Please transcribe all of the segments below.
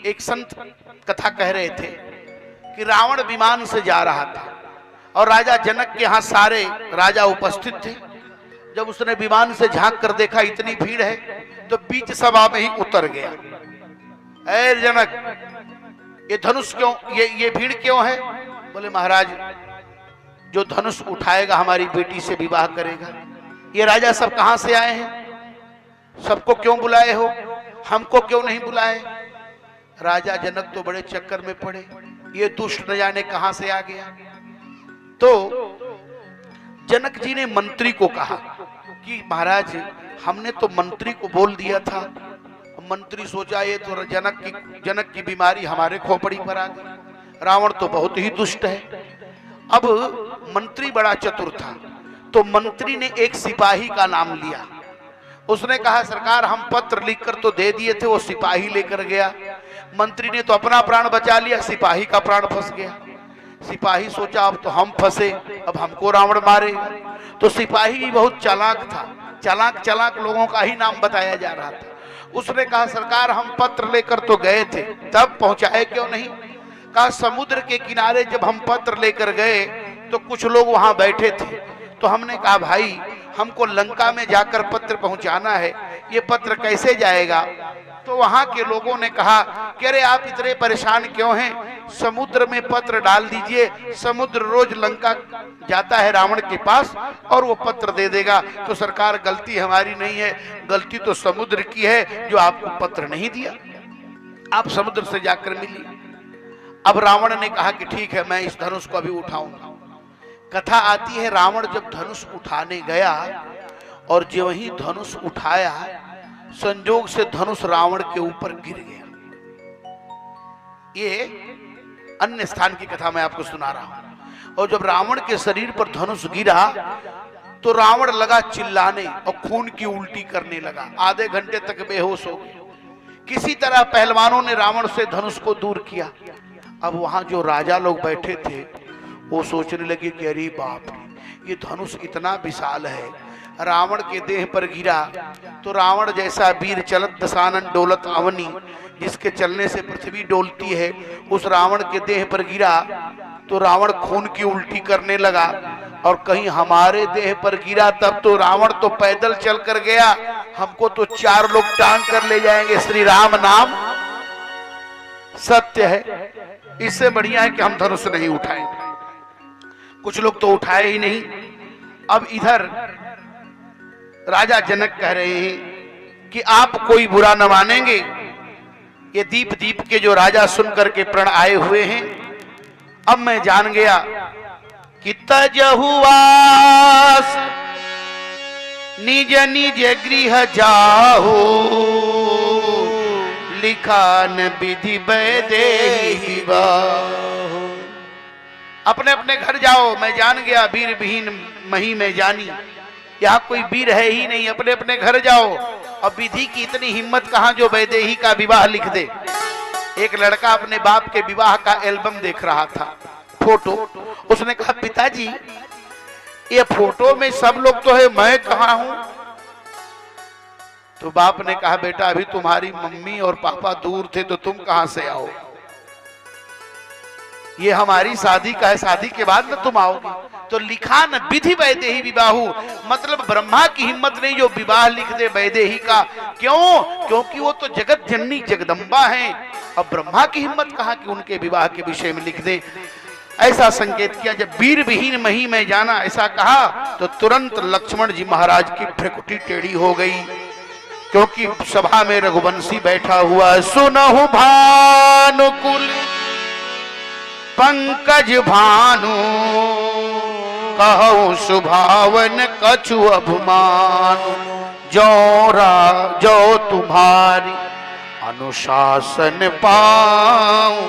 एक संत कथा कह रहे थे कि रावण विमान से जा रहा था और राजा जनक के यहाँ सारे राजा उपस्थित थे। जब उसने विमान से झांक कर देखा इतनी भीड़ है तो बीच सभा में ही उतर गया। ऐ जनक, ये धनुष क्यों, ये भीड़ क्यों है? बोले महाराज, जो धनुष उठाएगा हमारी बेटी से विवाह करेगा। ये राजा सब कहां से आए हैं? सबको क्यों बुलाए हो, हमको क्यों नहीं बुलाए? राजा जनक तो बड़े चक्कर में पड़े, ये दुष्ट न जाने कहां से आ गया। तो जनक जी ने मंत्री को कहा कि महाराज, हमने तो मंत्री को बोल दिया था। मंत्री सोचा ये तो जनक की बीमारी हमारे खोपड़ी पर आ गई। रावण तो बहुत ही दुष्ट है। अब मंत्री बड़ा चतुर था, तो मंत्री ने एक सिपाही का नाम लिया। उसने कहा सरकार, हम पत्र लिखकर तो दे दिए थे, वो सिपाही लेकर गया। मंत्री ने तो अपना प्राण बचा लिया, सिपाही का प्राण फंस गया। सिपाही सोचा अब तो हम फंसे, अब हमको रावण मारेगा। तो सिपाही भी बहुत चालाक था, चालाक लोगों का ही नाम बताया जा रहा था। उसने कहा सरकार, हम पत्र लेकर तो गए थे, तब पहुंचाए क्यों नहीं? कहा समुद्र के किनारे जब हम पत्र लेकर गए तो कुछ लोग वहां बैठे थे, तो हमने कहा भाई हमको लंका में जाकर पत्र पहुंचाना है, ये पत्र कैसे जाएगा? तो वहां के लोगों ने कहा कि अरे आप इतने परेशान क्यों हैं, समुद्र में पत्र डाल दीजिए, समुद्र रोज लंका जाता है रावण के पास और वो पत्र दे देगा। तो सरकार, गलती हमारी नहीं है, गलती तो समुद्र की है जो आपको पत्र नहीं दिया, आप समुद्र से जाकर मिलिए। अब रावण ने कहा कि ठीक है, मैं इस धनुष को अभी उठाऊंगा। कथा आती है रावण जब धनुष उठाने गया और जो वही धनुष उठाया, संजोग से धनुष रावण के ऊपर गिर गया। ये अन्य स्थान की कथा मैं आपको सुना रहा हूं। और जब रावण के शरीर पर धनुष गिरा तो रावण लगा चिल्लाने और खून की उल्टी करने लगा। आधे घंटे तक बेहोश हो गए। किसी तरह पहलवानों ने रावण से धनुष को दूर किया। अब वहां जो राजा लोग बैठे थे वो सोचने लगे कि अरे बाप रे, ये धनुष इतना विशाल है, रावण के देह पर गिरा तो रावण जैसा वीर चलत दसानन डोलत अवनी, जिसके चलने से पृथ्वी डोलती है, उस रावण के देह पर गिरा तो रावण खून की उल्टी करने लगा। और कहीं हमारे देह पर गिरा तब तो रावण तो पैदल चल कर गया, हमको तो 4 लोग टांग कर ले जाएंगे। श्री राम नाम सत्य है, इससे बढ़िया है कि हम धनुष नहीं उठाएं। कुछ लोग तो उठाए ही नहीं। अब इधर राजा जनक कह रहे हैं कि आप कोई बुरा न मानेंगे, ये दीप के जो राजा सुन करके प्रण आए हुए हैं। अब मैं जान गया कि तजहुआस निज निज गृह जाहु, लिखा न विधि वैदेही बाहु। अपने अपने घर जाओ, मैं जान गया वीर विहीन मही में जानी, यहाँ कोई वीर है ही नहीं, अपने अपने घर जाओ। और विधि की इतनी हिम्मत कहां जो वैदेही का विवाह लिख दे। एक लड़का अपने बाप के विवाह का एल्बम देख रहा था, फोटो। उसने कहा पिताजी, ये फोटो में सब लोग तो है, मैं कहाँ हूं? तो बाप ने कहा बेटा, अभी तुम्हारी मम्मी और पापा दूर थे तो तुम कहां से आओ? ये हमारी शादी का है, शादी के बाद में तुम आओगे। तो लिखा न विधि वैदेही विवाहु, मतलब ब्रह्मा की हिम्मत नहीं जो विवाह लिख दे वैदेही का। क्यों? क्योंकि वो तो जगत जननी जगदम्बा हैं। अब ब्रह्मा की हिम्मत कहा कि उनके विवाह के विषय में लिख दे। ऐसा संकेत किया। जब वीर विहीन मही में जाना ऐसा कहा तो तुरंत लक्ष्मण जी महाराज की भ्रुकुटी टेढ़ी हो गई, क्योंकि सभा में रघुवंशी बैठा हुआ है। सुनहु भानुकुल पंकज भानु, कहूं सुभावन कछु अभिमान, जो तुम्हारी अनुशासन पाऊं,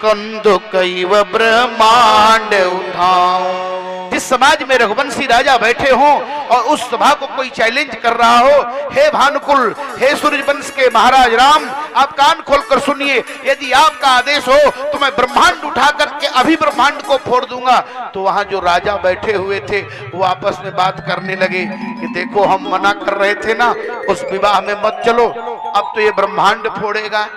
कंदु कैव ब्रह्मांड उठाऊं। जिस समाज में रघुवंशी राजा बैठे हों और उस सभा को कोई चैलेंज कर रहा हो, हे भानुकुल, हे सूर्यवंश के महाराज राम, आप कान खोलकर सुनिए, यदि आपका आदेश हो तो मैं ब्रह्मांड उठा करके अभी ब्रह्मांड को फोड़ दूंगा। तो वहां जो राजा बैठे हुए थे वो आपस में बात करने लगे कि देखो, हम मना कर रहे थे ना, उस विवाह में मत चलो, अब तो ये ब्रह्मांड फोड़ेगा।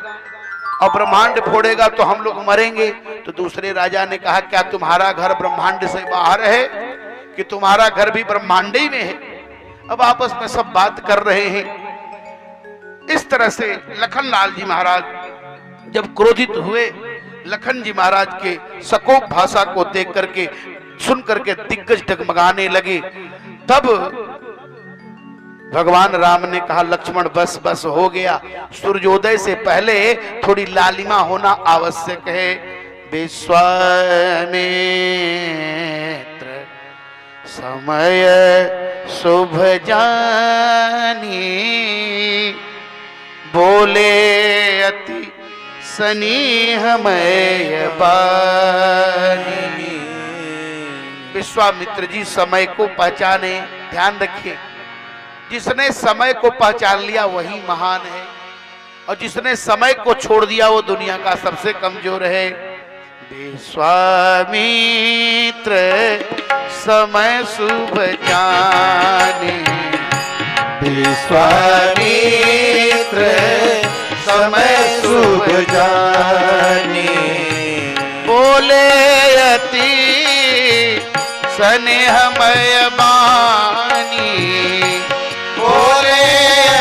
और ब्रह्मांड फोड़ेगा तो हम लोग मरेंगे। तो दूसरे राजा ने कहा क्या तुम्हारा घर ब्रह्मांड से बाहर है कि तुम्हारा घर भी ब्रह्मांड ही में है? अब आपस में सब बात कर रहे हैं। इस तरह से लखनलाल जी महाराज जब क्रोधित हुए, लखन जी महाराज के सकोप भाषा को देख करके सुन करके दिग्गज डगमगाने लगे। तब भगवान राम ने कहा लक्ष्मण बस बस हो गया, सूर्योदय से पहले थोड़ी लालिमा होना आवश्यक है। विश्वामित्र समय शुभ जानी, बोले अति स्नेहमय बानी। विश्वामित्र जी समय को पहचाने, ध्यान रखिए, जिसने समय को पहचान लिया वही महान है, और जिसने समय को छोड़ दिया वो दुनिया का सबसे कमजोर है। विश्वामित्र समय शुभ जाने, विश्वामित्र समय शुभ जाने, बोले अति स्नेहमय बानी, बोले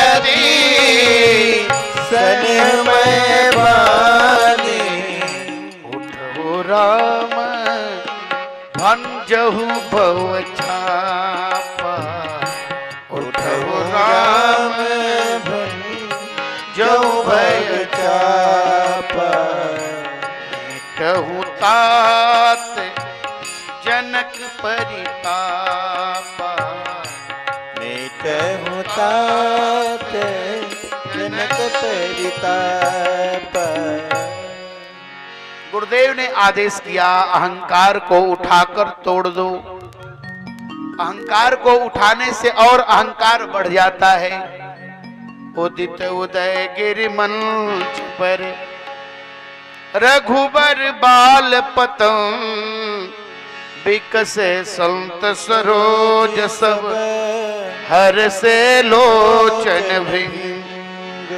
अति स्नेहमय बानी। उठो राम भंजहु भव छापा, उठो राम भंजहु भव छापा, मिटहु तात जनक परितापा, मिटहु तात जनक परितापा। गुरुदेव ने आदेश किया अहंकार को उठाकर तोड़ दो। अहंकार को उठाने से और अहंकार बढ़ जाता है। उदित उदय गिरि मंच पर रघुबर बाल पतंग, विकसे संत सरोज सब हर से लोचन भृंग।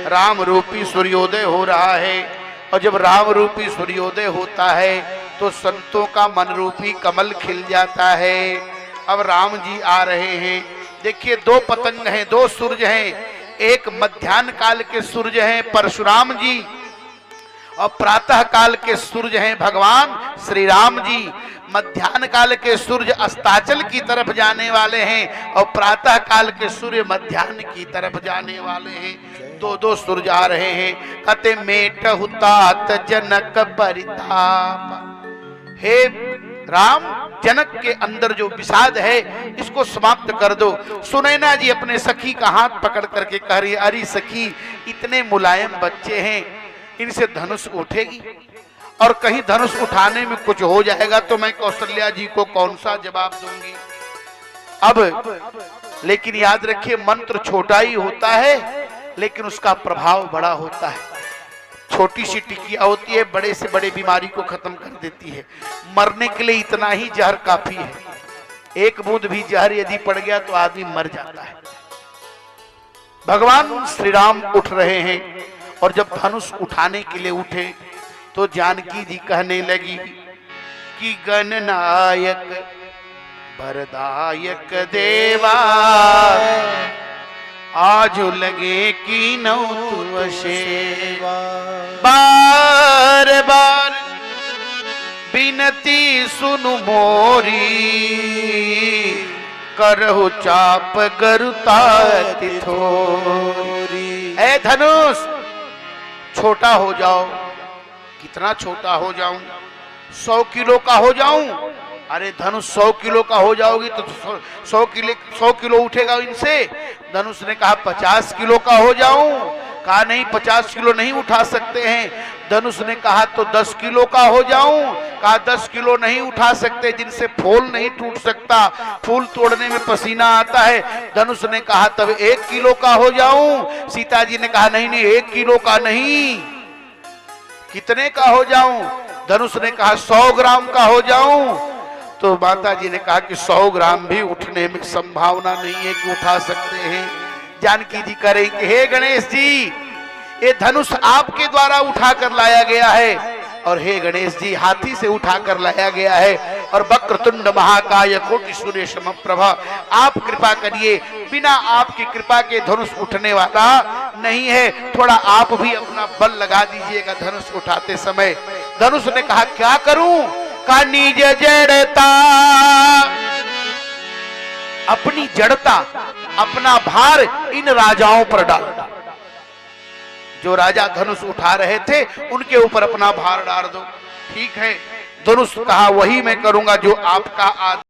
राम रूपी सूर्योदय हो रहा है, और जब राम रूपी सूर्योदय होता है तो संतों का मन रूपी कमल खिल जाता है। अब राम जी आ रहे हैं। देखिए दो पतंग हैं, दो सूरज हैं। एक मध्याह्न काल के सूरज हैं परशुराम जी, और प्रातः काल के सूरज हैं भगवान श्री राम जी। मध्याह्न काल के सूर्य अस्ताचल की तरफ जाने वाले हैं, और प्रातः काल के सूर्य मध्याह्न की तरफ जाने वाले हैं। दो दो सूरज आ रहे हैं। कते मेट हुतात जनक परिताप। हे राम, जनक के अंदर जो विषाद है इसको समाप्त कर दो। सुनैना जी अपने सखी का हाथ पकड़ करके कह रही, अरे सखी, इतने मुलायम बच्चे हैं, इनसे धनुष उठेगी? और कहीं धनुष उठाने में कुछ हो जाएगा तो मैं कौशल्या जी को कौन सा जवाब दूंगी? अब लेकिन याद रखिए, मंत्र छोटा ही होता है लेकिन उसका प्रभाव बड़ा होता है। छोटी सी टिकिया होती है, बड़े से बड़े बीमारी को खत्म कर देती है। मरने के लिए इतना ही जहर काफी है। एक बूंद भी जहर यदि पड़ गया तो आदमी मर जाता है। भगवान श्री राम उठ रहे हैं, और जब धनुष उठाने के लिए उठे तो जानकी जी कहने लगी कि गणनायक वरदायक देवा, आज लगे कि नौ तु सेवा। बार बार बिनती सुनु मोरी, करहु चाप गरुता थोरी। ऐ धनुष छोटा हो जाओ। कितना छोटा हो जाऊं? 100 किलो का हो जाऊं? अरे धनुष 100 किलो का हो जाओगी तो 100 किलो उठेगा इनसे। धनुष ने कहा 50 किलो का हो जाऊं? कहा नहीं, 50 किलो नहीं उठा सकते हैं। धनुष ने कहा तो 10 किलो का हो जाऊं? कहा 10 किलो नहीं उठा सकते, जिनसे फूल नहीं टूट सकता, फूल तोड़ने में पसीना आता है। धनुष ने कहा तब 1 किलो का हो जाऊं? सीता जी ने कहा नहीं नहीं, 1 किलो का नहीं। कितने का हो जाऊं? धनुष ने कहा 100 ग्राम का हो जाऊं? तो माता जी ने कहा कि 100 ग्राम भी उठने में संभावना नहीं है कि उठा सकते हैं। जानकी जी करें कि हे गणेश जी, ये धनुष आपके द्वारा उठा कर लाया गया है, और हे गणेश जी हाथी से उठा कर लाया गया है, और वक्रतुंड महाकाय कोटि सूर्य समप्रभा, आप कृपा करिए, बिना आपकी कृपा के धनुष उठने वाला नहीं है, थोड़ा आप भी अपना बल लगा दीजिएगा धनुष उठाते समय। धनुष ने कहा क्या करूं? का निज जड़ता, अपनी जड़ता, अपना भार इन राजाओं पर डाल। जो राजा धनुष उठा रहे थे उनके ऊपर अपना भार डाल दो। ठीक है, धनुष कहा वही मैं करूंगा जो आपका आदेश